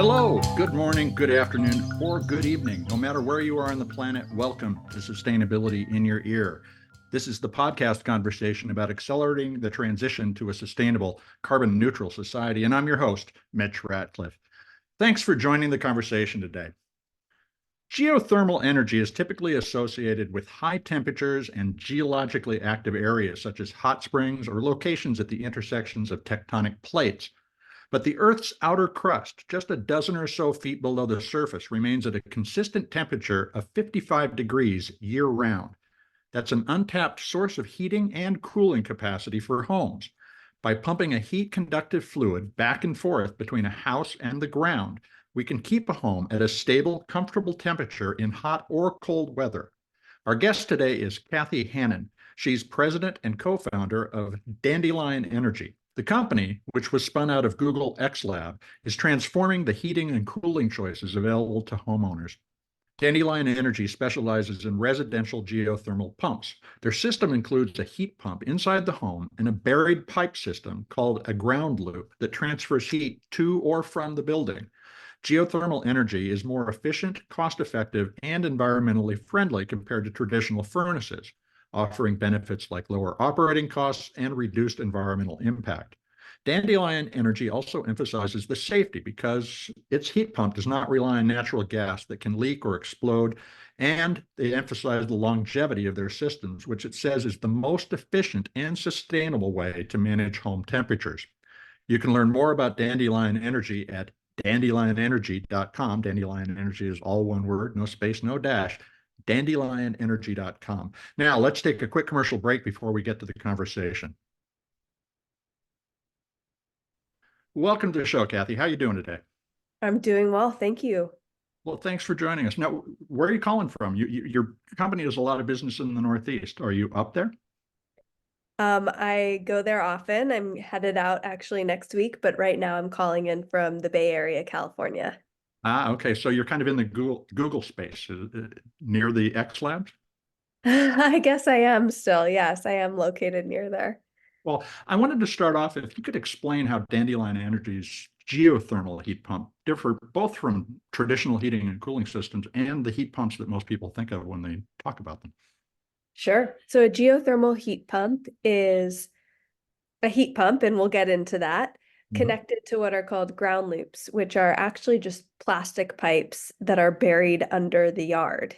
Hello, good morning, good afternoon, or good evening. No matter where you are on the planet, welcome to Sustainability in Your Ear. This is the podcast conversation about accelerating the transition to a sustainable, carbon neutral society. And I'm your host, Mitch Ratcliffe. Thanks for joining the conversation today. Geothermal energy is typically associated with high temperatures and geologically active areas, such as hot springs or locations at the intersections of tectonic plates. But the Earth's outer crust, just a dozen or so feet below the surface, remains at a consistent temperature of 55 degrees year-round. That's an untapped source of heating and cooling capacity for homes. By pumping a heat-conductive fluid back and forth between a house and the ground, we can keep a home at a stable, comfortable temperature in hot or cold weather. Our guest today is Kathy Hannon. She's president and co-founder of Dandelion Energy. The company, which was spun out of Google X Lab, is transforming the heating and cooling choices available to homeowners. Dandelion Energy specializes in residential geothermal pumps. Their system includes a heat pump inside the home and a buried pipe system called a ground loop that transfers heat to or from the building. Geothermal energy is more efficient, cost-effective, and environmentally friendly compared to traditional furnaces, offering benefits like lower operating costs and reduced environmental impact. Dandelion Energy also emphasizes the safety because its heat pump does not rely on natural gas that can leak or explode, and they emphasize the longevity of their systems, which it says is the most efficient and sustainable way to manage home temperatures. You can learn more about Dandelion Energy at dandelionenergy.com. Dandelion Energy is all one word, no space, no dash. Dandelionenergy.com. Now, let's take a quick commercial break before we get to the conversation. Welcome to the show, Kathy. How are you doing today? I'm doing well, thank you. Well, thanks for joining us. Now, where are you calling from? Your company does a lot of business in the Northeast. Are you up there? I go there often. I'm headed out actually next week, but right now I'm calling in from the Bay Area, California. Okay. So you're kind of in the Google space, near the X Labs? I guess I am still. Yes, I am located near there. Well, I wanted to start off if you could explain how Dandelion Energy's geothermal heat pump differ both from traditional heating and cooling systems and the heat pumps that most people think of when they talk about them. Sure. So a geothermal heat pump is a heat pump, and we'll get into that, Mhm. connected to what are called ground loops, which are actually just plastic pipes that are buried under the yard.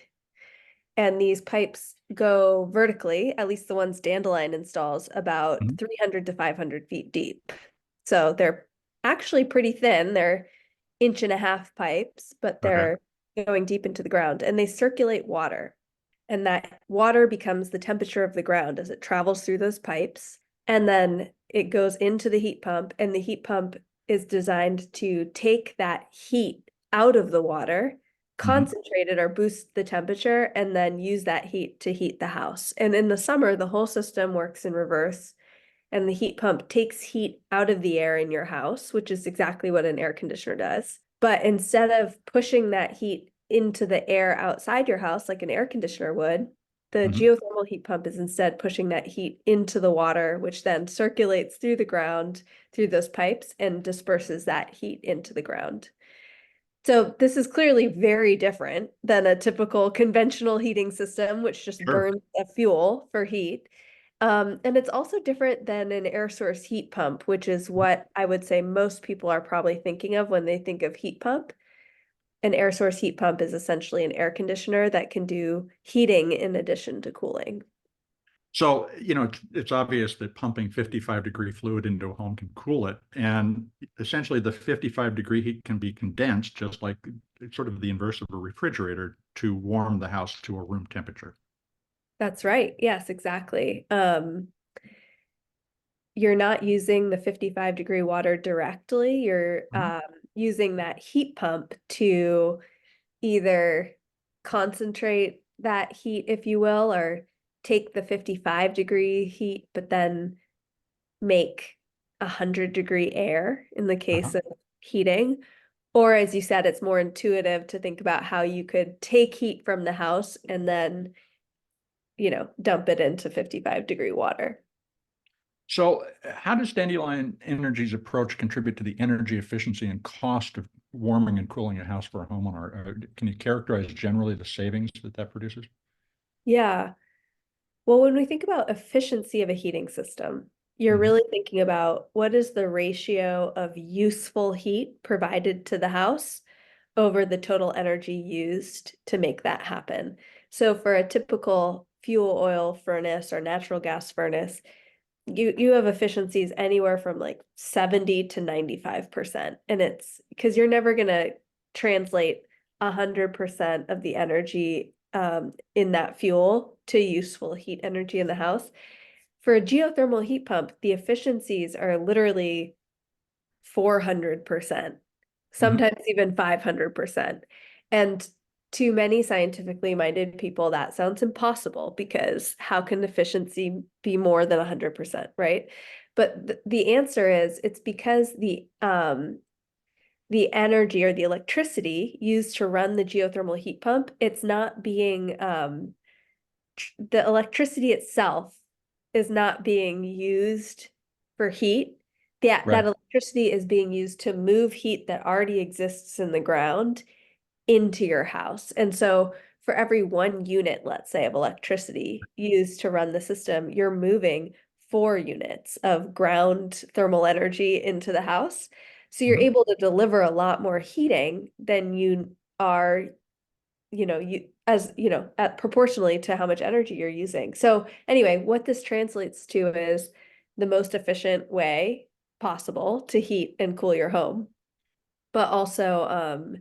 And these pipes go vertically, at least the ones Dandelion installs, about Mhm. 300 to 500 feet deep. So they're actually pretty thin. They're inch-and-a-half pipes, but Okay. they're going deep into the ground, and they circulate water. And that water becomes the temperature of the ground as it travels through those pipes. And then it goes into the heat pump, and the heat pump is designed to take that heat out of the water, Mhm. concentrate it or boost the temperature, and then use that heat to heat the house. And in the summer, the whole system works in reverse, and the heat pump takes heat out of the air in your house, which is exactly what an air conditioner does. But instead of pushing that heat into the air outside your house like an air conditioner would, the Mhm. geothermal heat pump is instead pushing that heat into the water, which then circulates through the ground, through those pipes, and disperses that heat into the ground. So this is clearly very different than a typical conventional heating system, which just Sure. burns a fuel for heat. And it's also different than an air source heat pump, which is what I would say most people are probably thinking of when they think of heat pump. An air source heat pump is essentially an air conditioner that can do heating in addition to cooling. So, it's obvious that pumping 55-degree fluid into a home can cool it. And essentially, the 55-degree heat can be condensed, just like it's sort of the inverse of a refrigerator, to warm the house to a room temperature. That's right. Yes, exactly. You're not using the 55-degree water directly. You're Mhm. using that heat pump to either concentrate that heat, if you will, or take the 55-degree heat, but then make 100-degree air in the Uh-huh. case of heating. Or as you said, it's more intuitive to think about how you could take heat from the house and then, dump it into 55-degree water. So, how does Dandelion Energy's approach contribute to the energy efficiency and cost of warming and cooling a house for a homeowner? Can you characterize generally the savings that that produces? Yeah. Well, when we think about efficiency of a heating system, you're Mhm. really thinking about what is the ratio of useful heat provided to the house over the total energy used to make that happen. So for a typical fuel oil furnace or natural gas furnace, you have efficiencies anywhere from like 70 to 95%. And it's because you're never gonna translate 100% of the energy in that fuel to useful heat energy in the house. For a geothermal heat pump, the efficiencies are literally 400%, Mhm. sometimes even 500%. And to many scientifically minded people, that sounds impossible because how can efficiency be more than 100%, right? But the answer is it's because the energy or the electricity used to run the geothermal heat pump, it's not being the electricity itself is not being used for heat. That Right. electricity is being used to move heat that already exists in the ground into your house. And so for every 1 unit, let's say, of electricity used to run the system, you're moving 4 units of ground thermal energy into the house. So you're Mhm. able to deliver a lot more heating than you are, at proportionally to how much energy you're using. So anyway, what this translates to is the most efficient way possible to heat and cool your home, but also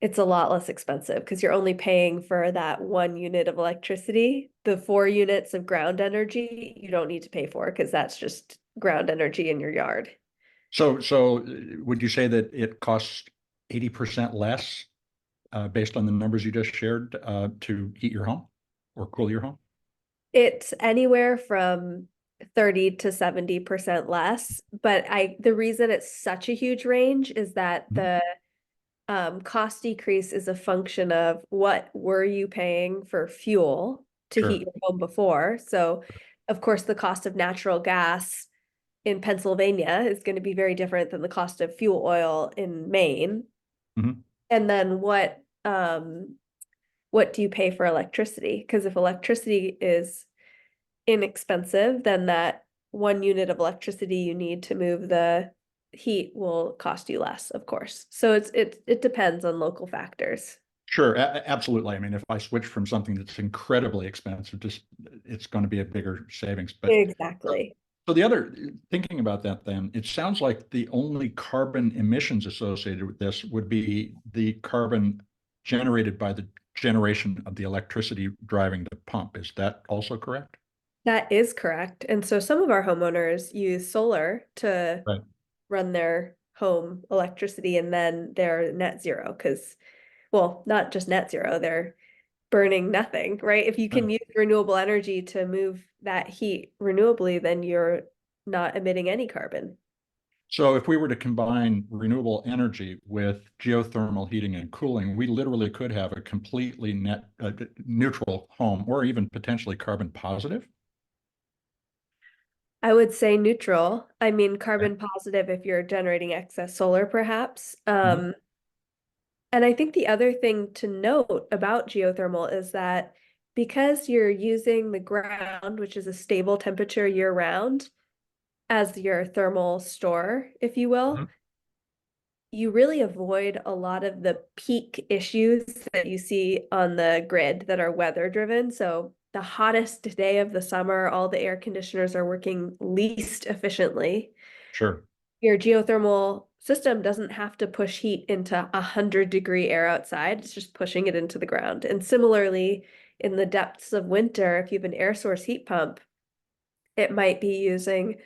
it's a lot less expensive because you're only paying for that 1 unit of electricity. The 4 units of ground energy you don't need to pay for because that's just ground energy in your yard. So would you say that it costs 80% less, based on the numbers you just shared, to heat your home or cool your home? It's anywhere from 30 to 70% less, but the reason it's such a huge range is that Mhm. the cost decrease is a function of what were you paying for fuel to heat Sure. your home before. So, of course, the cost of natural gas in Pennsylvania is going to be very different than the cost of fuel oil in Maine. Mhm. And then what do you pay for electricity? Because if electricity is inexpensive, then that 1 unit of electricity you need to move the heat will cost you less, of course. So it depends on local factors. Sure, absolutely. I mean, if I switch from something that's incredibly expensive, just it's going to be a bigger savings. But Exactly. so the other thinking about that, then it sounds like the only carbon emissions associated with this would be the carbon generated by the generation of the electricity driving the pump. Is that also correct? That is correct. And so some of our homeowners use solar to Right. run their home electricity and then they're net zero because, well, not just net zero, they're burning nothing, right? If you Right. can use renewable energy to move that heat renewably, then you're not emitting any carbon. So if we were to combine renewable energy with geothermal heating and cooling, we literally could have a completely net neutral home, or even potentially carbon positive. I would say neutral. I mean, Okay. carbon positive if you're generating excess solar, perhaps. Mhm. And I think the other thing to note about geothermal is that because you're using the ground, which is a stable temperature year round, as your thermal store, if you will, Mhm. you really avoid a lot of the peak issues that you see on the grid that are weather driven. So the hottest day of the summer, all the air conditioners are working least efficiently. Sure. Your geothermal system doesn't have to push heat into 100-degree air outside. It's just pushing it into the ground. And similarly, in the depths of winter, if you have an air source heat pump, it might be using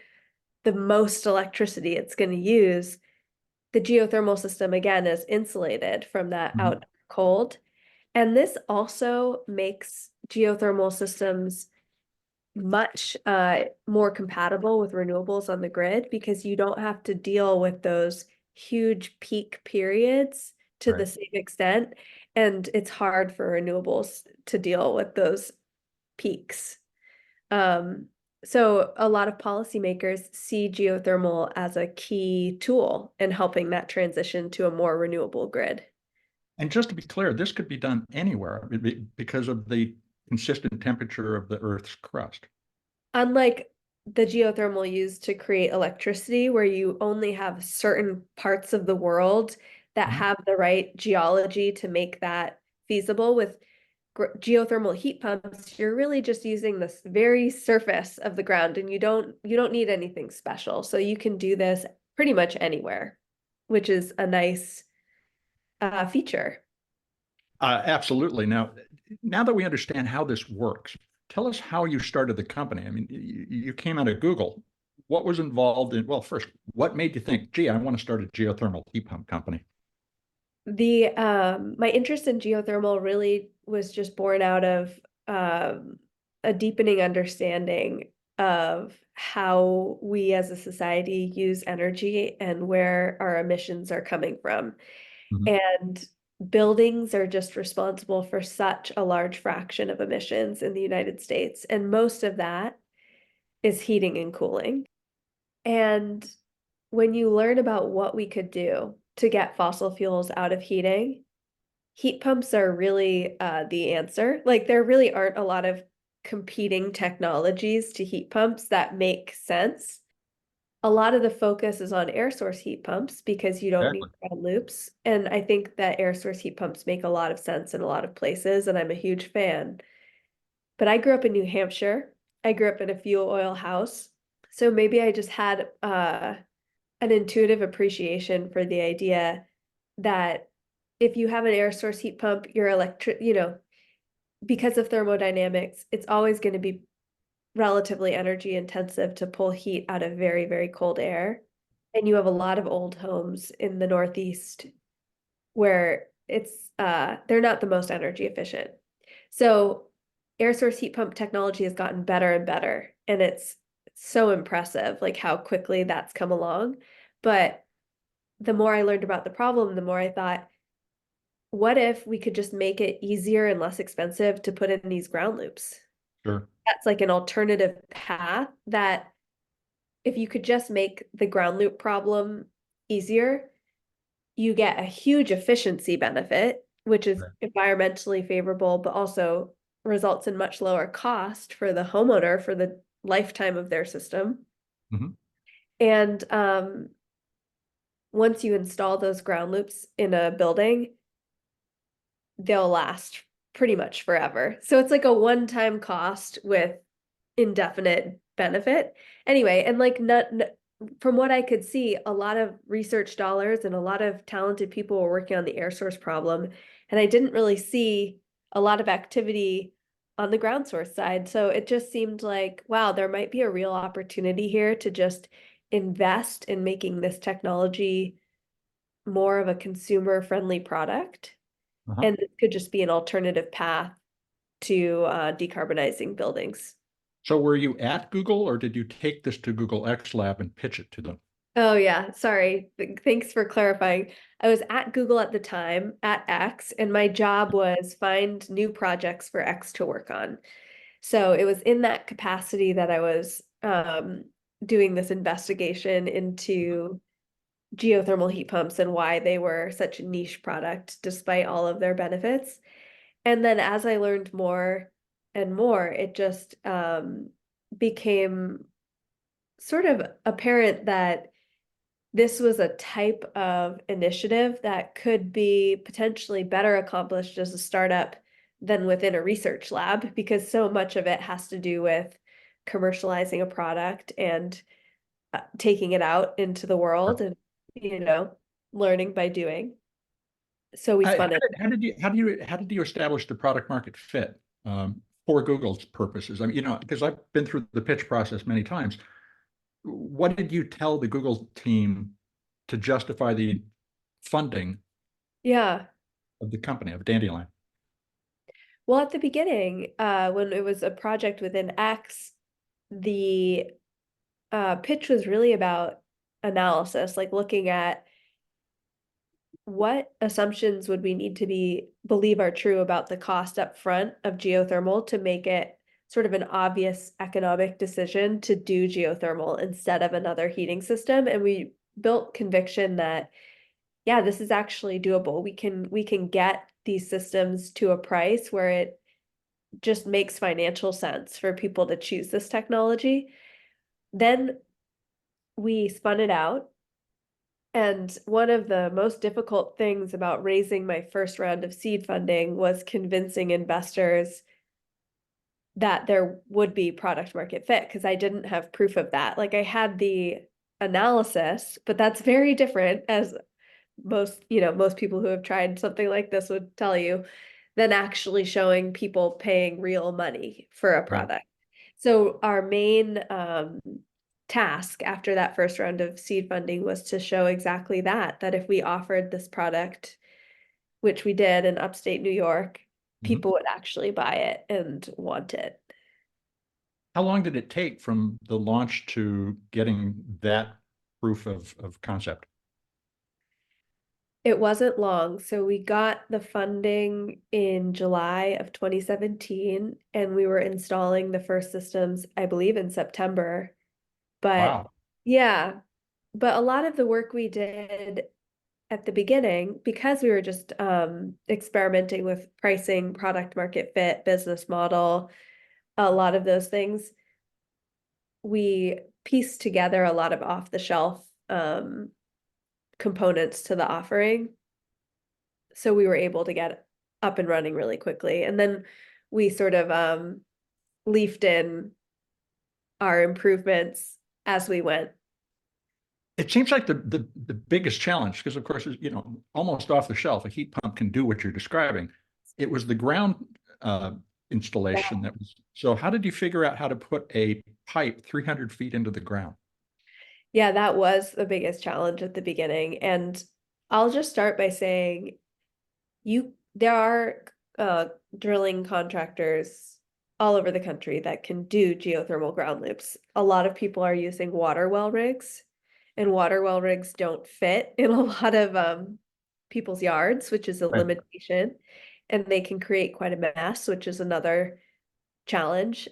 the most electricity it's going to use. The geothermal system, again, is insulated from that Mhm. out cold. And this also makes geothermal systems much more compatible with renewables on the grid because you don't have to deal with those huge peak periods to the Right. same extent. And it's hard for renewables to deal with those peaks. Um, So a lot of policymakers see geothermal as a key tool in helping that transition to a more renewable grid. And just to be clear, this could be done anywhere because of the consistent temperature of the Earth's crust. Unlike the geothermal used to create electricity, where you only have certain parts of the world that Mhm. have the right geology to make that feasible, with geothermal heat pumps, you're really just using this very surface of the ground, and you don't need anything special. So you can do this pretty much anywhere, which is a nice feature. Absolutely. Now that we understand how this works, tell us how you started the company. I mean, you came out of Google. What was involved in, well, first, what made you think, gee, I want to start a geothermal heat pump company? The my interest in geothermal really was just born out of a deepening understanding of how we as a society use energy and where our emissions are coming from. Mhm. And buildings are just responsible for such a large fraction of emissions in the United States, and most of that is heating and cooling. And when you learn about what we could do to get fossil fuels out of heating, heat pumps are really the answer. Like, there really aren't a lot of competing technologies to heat pumps that make sense. A lot of the focus is on air source heat pumps because you don't need Exactly. ground loops. And I think that air source heat pumps make a lot of sense in a lot of places, and I'm a huge fan. But I grew up in New Hampshire. I grew up in a fuel oil house. So maybe I just had an intuitive appreciation for the idea that if you have an air source heat pump, your because of thermodynamics, it's always going to be relatively energy intensive to pull heat out of very, very cold air. And you have a lot of old homes in the Northeast where they're not the most energy efficient. So air source heat pump technology has gotten better and better, and it's so impressive, like how quickly that's come along. But the more I learned about the problem, the more I thought, what if we could just make it easier and less expensive to put in these ground loops? Sure. That's like an alternative path that if you could just make the ground loop problem easier, you get a huge efficiency benefit, which is Right. environmentally favorable, but also results in much lower cost for the homeowner for the lifetime of their system. Mhm. And once you install those ground loops in a building, they'll last pretty much forever. So it's like a one-time cost with indefinite benefit. Anyway, and like from what I could see, a lot of research dollars and a lot of talented people were working on the air source problem, and I didn't really see a lot of activity on the ground source side. So it just seemed like, wow, there might be a real opportunity here to just invest in making this technology more of a consumer friendly product. Uh-huh. And this could just be an alternative path to decarbonizing buildings. So were you at Google or did you take this to Google X Lab and pitch it to them? Oh yeah, sorry. Thanks for clarifying. I was at Google at the time, at X, and my job was find new projects for X to work on. So it was in that capacity that I was doing this investigation into geothermal heat pumps and why they were such a niche product despite all of their benefits. And then as I learned more and more, it just became sort of apparent that this was a type of initiative that could be potentially better accomplished as a startup than within a research lab, because so much of it has to do with commercializing a product and taking it out into the Sure. world and, you know, learning by doing. So we spun it. How did you establish the product market fit for Google's purposes? I mean, because I've been through the pitch process many times. What did you tell the Google team to justify the funding Yeah. of the company of Dandelion? Well, at the beginning, when it was a project within X, the pitch was really about analysis, like looking at what assumptions would we need to believe are true about the cost up front of geothermal to make it sort of an obvious economic decision to do geothermal instead of another heating system. And we built conviction that, yeah, this is actually doable. We can get these systems to a price where it just makes financial sense for people to choose this technology. Then we spun it out. And one of the most difficult things about raising my first round of seed funding was convincing investors that there would be product market fit, because I didn't have proof of that. Like, I had the analysis, but that's very different, as most people who have tried something like this would tell you, than actually showing people paying real money for a Right. product. So our main task after that first round of seed funding was to show exactly that if we offered this product, which we did in upstate New York, Mhm. people would actually buy it and want it. How long did it take from the launch to getting that proof of concept? It wasn't long. So we got the funding in July of 2017, and we were installing the first systems, I believe, in September. But Wow. yeah, but a lot of the work we did at the beginning, because we were just experimenting with pricing, product market fit, business model, a lot of those things, we pieced together a lot of off the shelf components to the offering. So we were able to get up and running really quickly. And then we sort of leafed in our improvements as we went. It seems like the biggest challenge, because of course, almost off the shelf, a heat pump can do what you're describing. It was the ground installation that was. So how did you figure out how to put a pipe 300 feet into the ground? Yeah, that was the biggest challenge at the beginning. And I'll just start by saying there are drilling contractors all over the country that can do geothermal ground loops. A lot of people are using water well rigs, and water well rigs don't fit in a lot of people's yards, which is a Right. limitation, and they can create quite a mess, which is another challenge.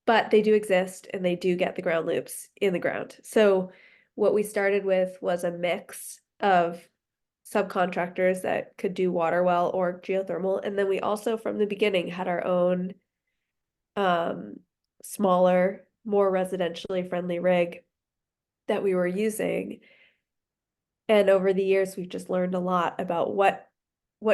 But they do exist, and they do get the ground loops in the ground. So what we started with was a mix of subcontractors that could do water well or geothermal. And then we also, from the beginning, had our own um, smaller, more residentially friendly rig that we were using. And over the years, we've just learned a lot about what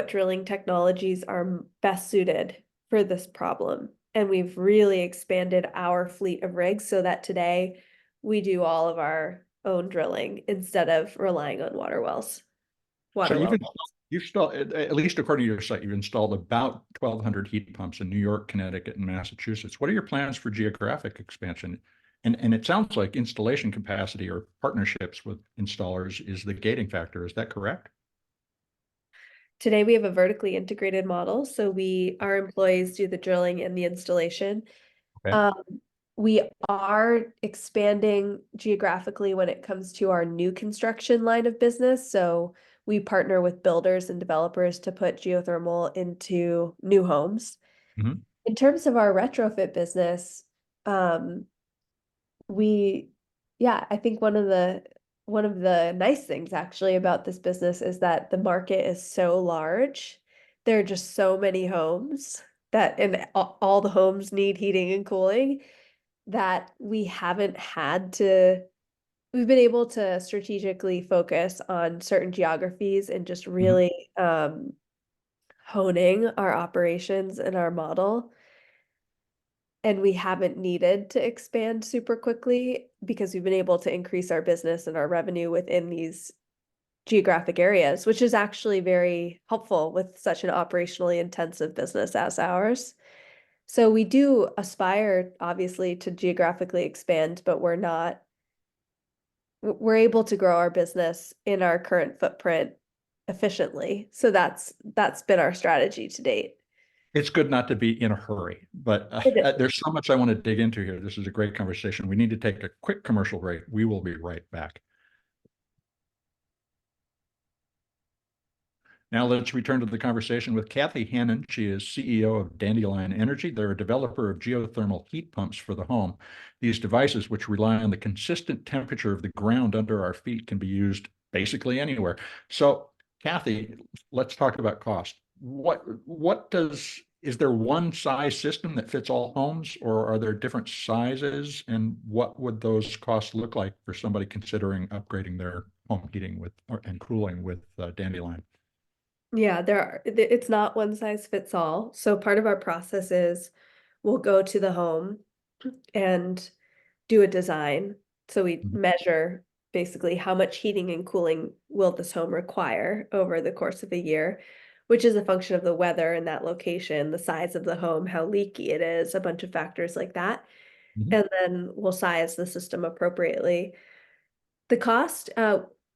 drilling technologies are best suited for this problem. And we've really expanded our fleet of rigs so that today we do all of our own drilling instead of relying on water wells. So Water wells. you've installed, at least according to your site, you've installed about 1,200 heat pumps in New York, Connecticut, and Massachusetts. What are your plans for geographic expansion? And it sounds like installation capacity or partnerships with installers is the gating factor. Is that correct? Today we have a vertically integrated model, so our employees do the drilling and the installation. Okay. Um, we are expanding geographically when it comes to our new construction line of business. So we partner with builders and developers to put geothermal into new homes. Mhm. In terms of our retrofit business, um, we yeah, I think one of the nice things actually about this business is that the market is so large. There are just so many homes and all the homes need heating and cooling, that we've been able to strategically focus on certain geographies and just Mhm. really honing our operations and our model. And we haven't needed to expand super quickly because we've been able to increase our business and our revenue within these geographic areas, which is actually very helpful with such an operationally intensive business as ours. So we do aspire, obviously, to geographically expand, but we're able to grow our business in our current footprint efficiently. So that's been our strategy to date. It's good not to be in a hurry, but It is. there's so much I want to dig into here. This is a great conversation. We need to take a quick commercial break. We will be right back. Now let's return to the conversation with Kathy Hannon. She is CEO of Dandelion Energy. They're a developer of geothermal heat pumps for the home. These devices, which rely on the consistent temperature of the ground under our feet, can be used basically anywhere. So, Kathy, let's talk about cost. Is there one size system that fits all homes, or are there different sizes? And what would those costs look like for somebody considering upgrading their home heating and cooling with Dandelion? Yeah, it's not one size fits all. So part of our process is we'll go to the home and do a design. So we Mhm. measure basically how much heating and cooling will this home require over the course of a year, which is a function of the weather in that location, the size of the home, how leaky it is, a bunch of factors like that. Mhm. And then we'll size the system appropriately. The cost,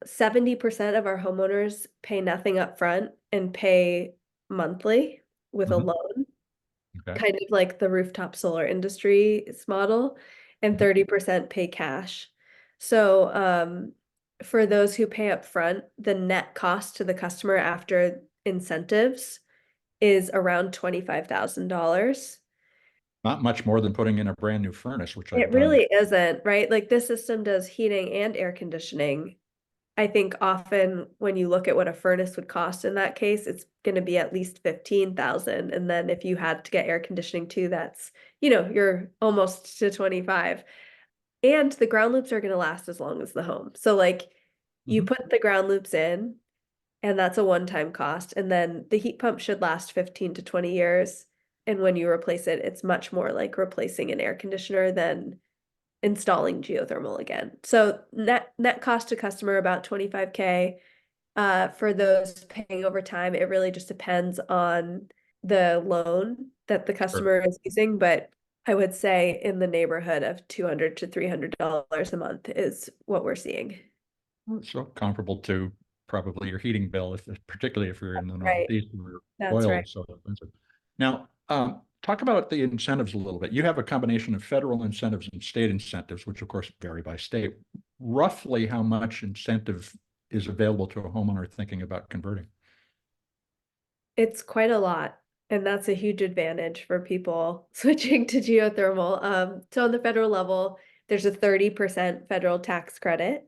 70% of our homeowners pay nothing up front and pay monthly with a Mhm. loan, Okay. kind of like the rooftop solar industry's model, and Mhm. 30% pay cash. So, for those who pay up front, the net cost to the customer after incentives is around $25,000. Not much more than putting in a brand new furnace, which I've It done. really isn't, right? Like this system does heating and air conditioning. I think often when you look at what a furnace would cost in that case, it's going to be at least 15,000. And then if you had to get air conditioning too, that's, you're almost to 25. And the ground loops are going to last as long as the home. So like you Mhm. put the ground loops in and that's a one-time cost. And then the heat pump should last 15 to 20 years. And when you replace it, it's much more like replacing an air conditioner than installing geothermal again. So net cost to customer about 25K. For those paying over time, it really just depends on the loan that the Sure. customer is using, but I would say in the neighborhood of $200 to $300 a month is what we're seeing. So comparable to probably your heating bill, particularly if you're in the Right. Northeast where That's oil right. is so expensive. Now, talk about the incentives a little bit. You have a combination of federal incentives and state incentives, which of course vary by state. Roughly how much incentive is available to a homeowner thinking about converting? It's quite a lot, and that's a huge advantage for people switching to geothermal. So on the federal level, there's a 30% federal tax credit.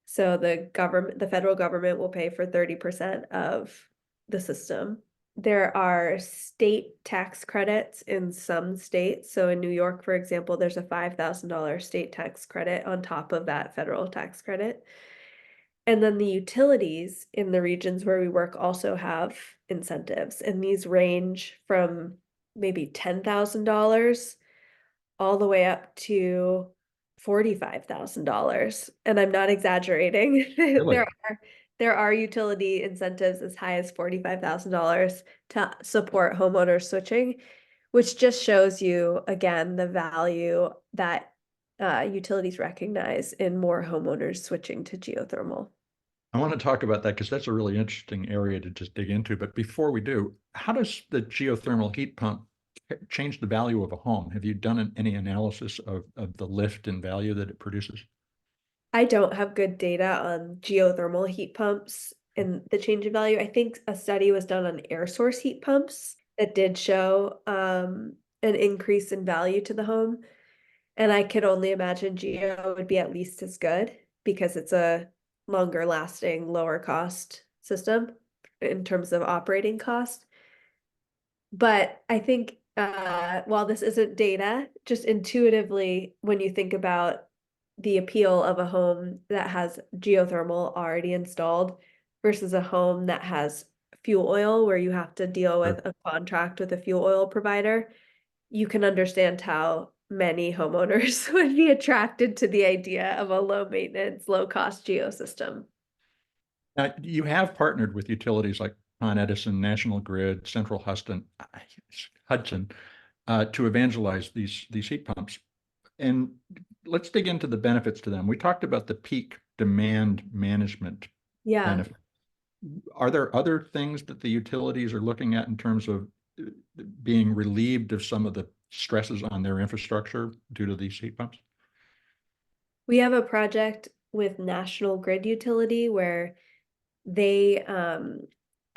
So the federal government will pay for 30% of the system. There are state tax credits in some states. So in New York, for example, there's a $5,000 state tax credit on top of that federal tax credit. And then the utilities in the regions where we work also have incentives, and these range from maybe $10,000 all the way up to $45,000. And I'm not exaggerating. Really? There are utility incentives as high as $45,000 to support homeowner switching, which just shows you again the value that utilities recognize in more homeowners switching to geothermal. I want to talk about that because that's a really interesting area to just dig into. But before we do, how does the geothermal heat pump change the value of a home? Have you done any analysis of the lift in value that it produces? I don't have good data on geothermal heat pumps and the change in value. I think a study was done on air source heat pumps that did show an increase in value to the home. And I could only imagine geo would be at least as good because it's a longer lasting, lower cost system in terms of operating cost. But I think while this isn't data, just intuitively, when you think about the appeal of a home that has geothermal already installed versus a home that has fuel oil, where you have to deal with Sure. a contract with a fuel oil provider, you can understand how many homeowners would be attracted to the idea of a low maintenance, low cost geosystem. Now, you have partnered with utilities like Con Edison, National Grid, Central Hudson, to evangelize these heat pumps. And let's dig into the benefits to them. We talked about the peak demand management Yeah. benefit. Are there other things that the utilities are looking at in terms of being relieved of some of the stresses on their infrastructure due to these heat pumps? We have a project with National Grid Utility where they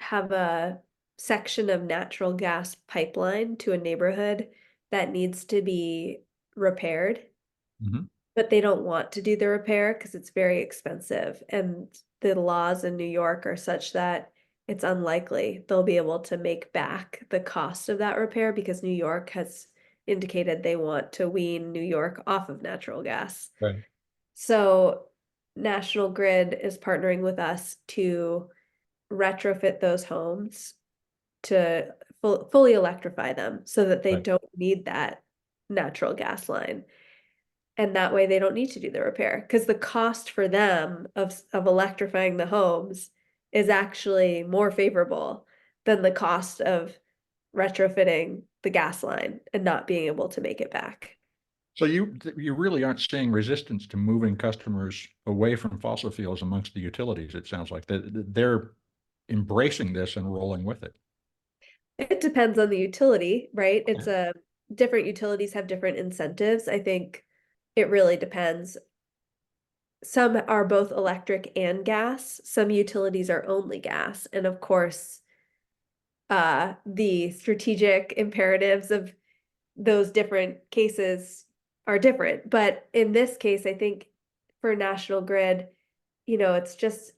have a section of natural gas pipeline to a neighborhood that needs to be repaired, Mhm. but they don't want to do the repair because it's very expensive. And the laws in New York are such that it's unlikely they'll be able to make back the cost of that repair because New York has indicated they want to wean New York off of natural gas. Right. So National Grid is partnering with us to retrofit those homes to fully electrify them so that they Right. don't need that natural gas line. And that way they don't need to do the repair because the cost for them of electrifying the homes is actually more favorable than the cost of retrofitting the gas line and not being able to make it back. So you really aren't seeing resistance to moving customers away from fossil fuels amongst the utilities. It sounds like that they're embracing this and rolling with it. It depends on the utility, right? Yeah. It's a different utilities have different incentives. I think it really depends. Some are both electric and gas. Some utilities are only gas. And of course, the strategic imperatives of those different cases are different. But in this case, I think for National Grid, it's just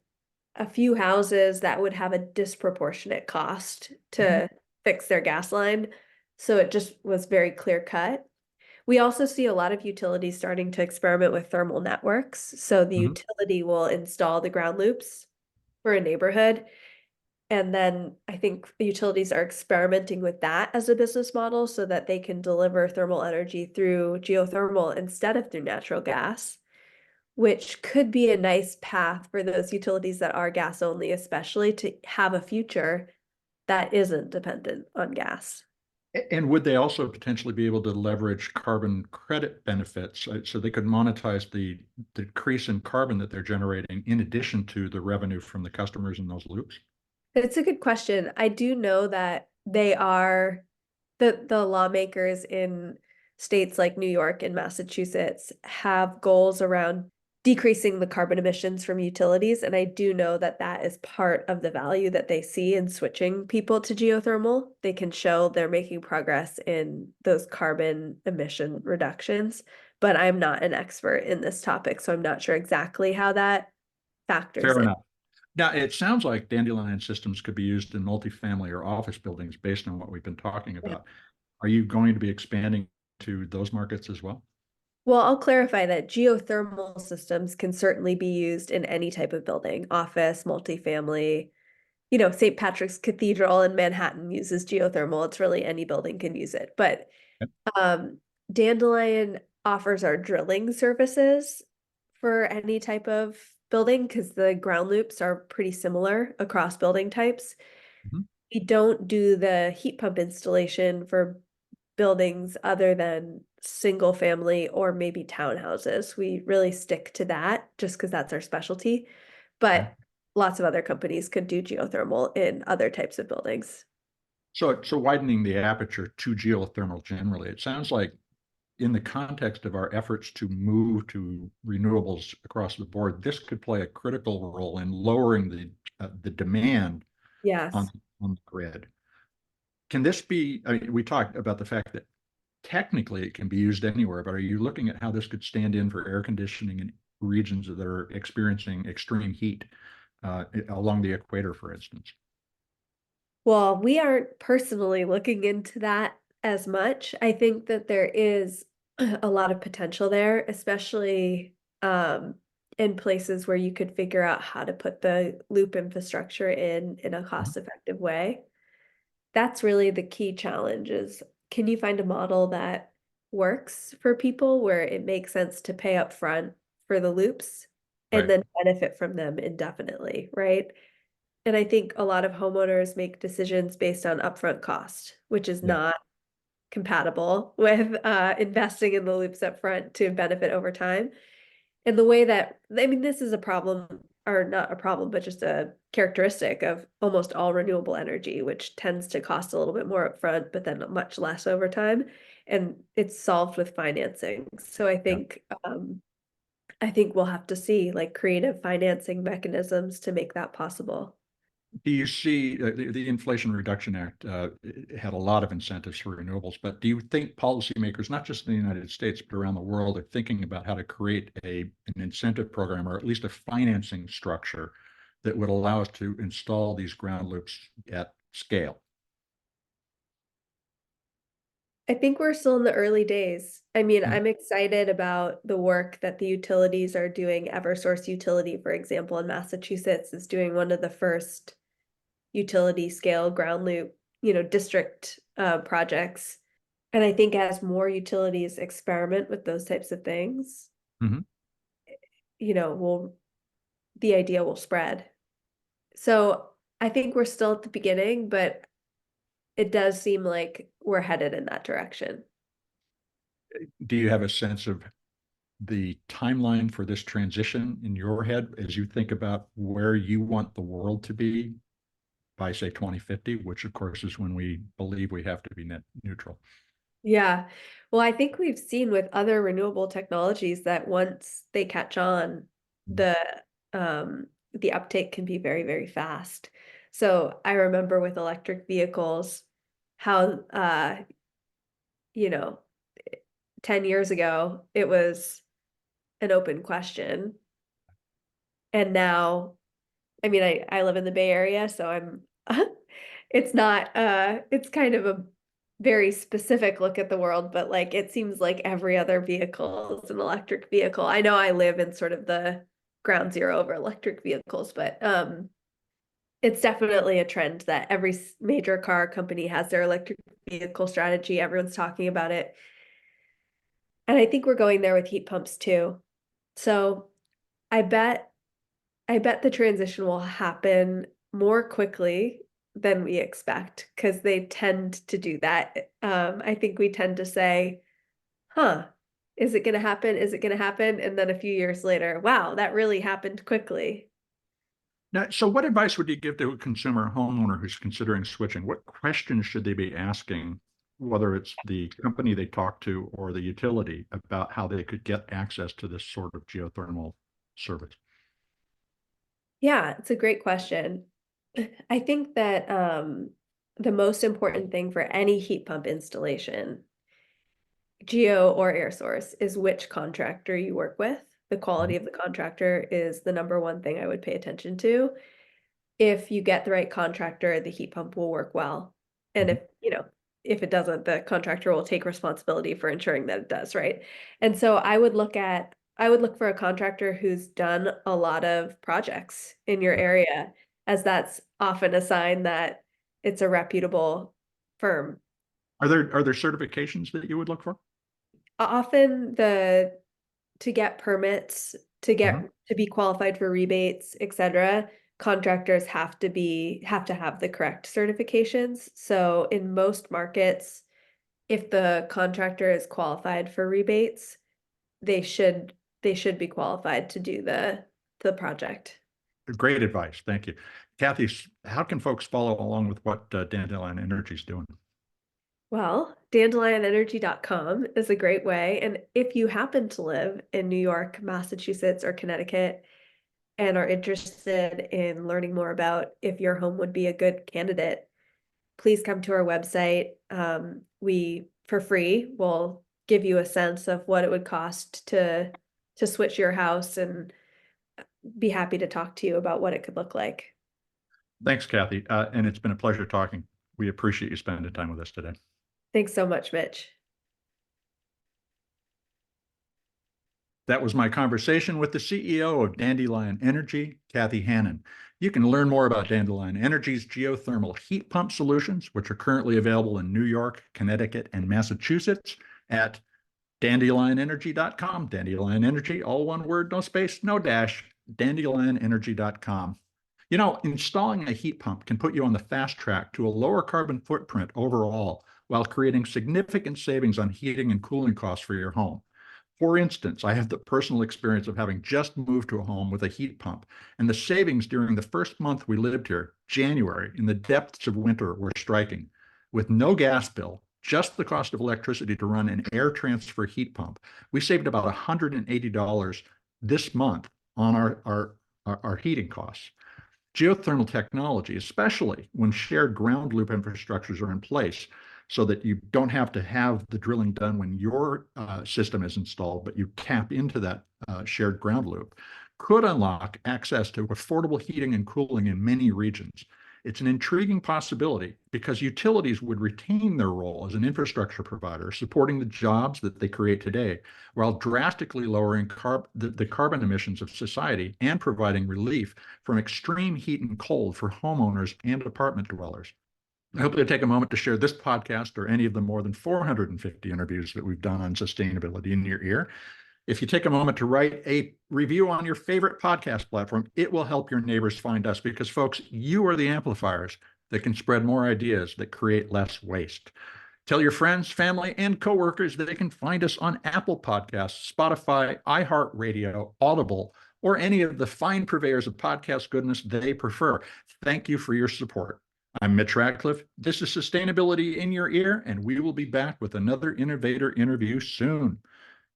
a few houses that would have a disproportionate cost Mhm. to fix their gas line. So it just was very clear cut. We also see a lot of utilities starting to experiment with thermal networks. So the Mhm. utility will install the ground loops for a neighborhood. And then I think the utilities are experimenting with that as a business model so that they can deliver thermal energy through geothermal instead of through natural gas, which could be a nice path for those utilities that are gas only, especially to have a future that isn't dependent on gas. And would they also potentially be able to leverage carbon credit benefits so they could monetize the decrease in carbon that they're generating in addition to the revenue from the customers in those loops? It's a good question. I do know that they are the lawmakers in states like New York and Massachusetts have goals around decreasing the carbon emissions from utilities, and I do know that that is part of the value that they see in switching people to geothermal. They can show they're making progress in those carbon emission reductions, but I'm not an expert in this topic, so I'm not sure exactly how that factors Fair in. enough. Now, it sounds like dandelion systems could be used in multifamily or office buildings based on what we've been talking about. Are you going to be expanding to those markets as well? Well, I'll clarify that geothermal systems can certainly be used in any type of building, office, multifamily. St. Patrick's Cathedral in Manhattan uses geothermal. It's really any building can use it. But Yep. um, Dandelion offers our drilling services for any type of building because the ground loops are pretty similar across building types. Mhm. We don't do the heat pump installation for buildings other than single family or maybe townhouses. We really stick to that just because that's our specialty. Okay. But lots of other companies could do geothermal in other types of buildings. So widening the aperture to geothermal generally, it sounds like in the context of our efforts to move to renewables across the board, this could play a critical role in lowering the demand on Yes. on the grid. Can this be? I mean, we talked about the fact that technically it can be used anywhere, but are you looking at how this could stand in for air conditioning in regions that are experiencing extreme heat along the equator, for instance? Well, we aren't personally looking into that as much. I think that there is a lot of potential there, especially in places where you could figure out how to put the loop infrastructure in a Mhm. cost-effective way. That's really the key challenge is can you find a model that works for people where it makes sense to pay up front for the loops and Right. then benefit from them indefinitely, right? And I think a lot of homeowners make decisions based on upfront cost, which is Yeah. not compatible with investing in the loops up front to benefit over time. And the way that, I mean, this is a problem, or not a problem, but just a characteristic of almost all renewable energy, which tends to cost a little bit more upfront, but then much less over time. And it's solved with financing. So Yeah. I think we'll have to see like creative financing mechanisms to make that possible. Do you see the Inflation Reduction Act had a lot of incentives for renewables, but do you think policymakers, not just in the United States, but around the world, are thinking about how to create an incentive program or at least a financing structure that would allow us to install these ground loops at scale? I think we're still in the early days. I mean, Mhm. I'm excited about the work that the utilities are doing. Eversource Utility, for example, in Massachusetts, is doing one of the first utility scale ground loop, district projects. And I think as more utilities experiment with those types of things, Mhm. will the idea will spread. So I think we're still at the beginning, but it does seem like we're headed in that direction. Do you have a sense of the timeline for this transition in your head as you think about where you want the world to be by, say, 2050, which of course is when we believe we have to be net neutral? Yeah. Well, I think we've seen with other renewable technologies that once they catch on, the the uptake can be very, very fast. So I remember with electric vehicles how you know, 10 years ago it was an open question. And now, I mean, I live in the Bay Area, so I'm it's not it's kind of a very specific look at the world, but like it seems like every other vehicle is an electric vehicle. I know I live in sort of the ground zero over electric vehicles, but it's definitely a trend that every major car company has their electric vehicle strategy. Everyone's talking about it. And I think we're going there with heat pumps too. So I bet I bet the transition will happen more quickly than we expect because they tend to do that. I think we tend to say, huh, is it going to happen? Is it going to happen? And then a few years later, wow, that really happened quickly. Now, so what advice would you give to a consumer homeowner who's considering switching? What questions should they be asking, whether it's the company they talk to or the utility, about how they could get access to this sort of geothermal service? Yeah, it's a great question. I think that the most important thing for any heat pump installation, geo or air source, is which contractor you work with. The Mhm. quality of the contractor is the number one thing I would pay attention to. If you get the right contractor, the heat pump will work well. And Mhm. if it doesn't, the contractor will take responsibility for ensuring that it does, right? And so I would look for a contractor who's done a lot of projects in your area, as that's often a sign that it's a reputable firm. Are there certifications that you would look for? Often to get permits, Mhm. to be qualified for rebates, et cetera, contractors have to have the correct certifications. So in most markets, if the contractor is qualified for rebates, they should they should be qualified to do the project. Great advice. Thank you. Kathy, how can folks follow along with what Dandelion Energy is doing? Well, dandelionenergy.com is a great way. And if you happen to live in New York, Massachusetts, or Connecticut, and are interested in learning more about if your home would be a good candidate, please come to our website. We, for free, will give you a sense of what it would cost to switch your house and be happy to talk to you about what it could look like. Thanks, Kathy. And it's been a pleasure talking. We appreciate you spending time with us today. Thanks so much, Mitch. That was my conversation with the CEO of Dandelion Energy, Kathy Hannon. You can learn more about Dandelion Energy's geothermal heat pump solutions, which are currently available in New York, Connecticut, and Massachusetts at dandelionenergy.com. Dandelion Energy, all one word, no space, no dash, dandelionenergy.com. You know, installing a heat pump can put you on the fast track to a lower carbon footprint overall while creating significant savings on heating and cooling costs for your home. For instance, I have the personal experience of having just moved to a home with a heat pump, and the savings during the first month we lived here, January, in the depths of winter, were striking. With no gas bill, just the cost of electricity to run an air transfer heat pump, we saved about $180 this month on our heating costs. Geothermal technology, especially when shared ground loop infrastructures are in place, so that you don't have to have the drilling done when your system is installed, but you tap into that shared ground loop, could unlock access to affordable heating and cooling in many regions. It's an intriguing possibility because utilities would retain their role as an infrastructure provider, supporting the jobs that they create today, while drastically lowering the carbon emissions of society and providing relief from extreme heat and cold for homeowners and apartment dwellers. I hope you'll take a moment to share this podcast or any of the more than 450 interviews that we've done on sustainability in your ear. If you take a moment to write a review on your favorite podcast platform, it will help your neighbors find us because, folks, you are the amplifiers that can spread more ideas that create less waste. Tell your friends, family, and coworkers that they can find us on Apple Podcasts, Spotify, iHeartRadio, Audible, or any of the fine purveyors of podcast goodness they prefer. Thank you for your support. I'm Mitch Radcliffe. This is Sustainability in Your Ear, and we will be back with another innovator interview soon.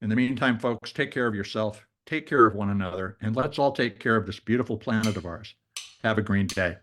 In the meantime, folks, take care of yourself, take care of one another, and let's all take care of this beautiful planet of ours. Have a green day.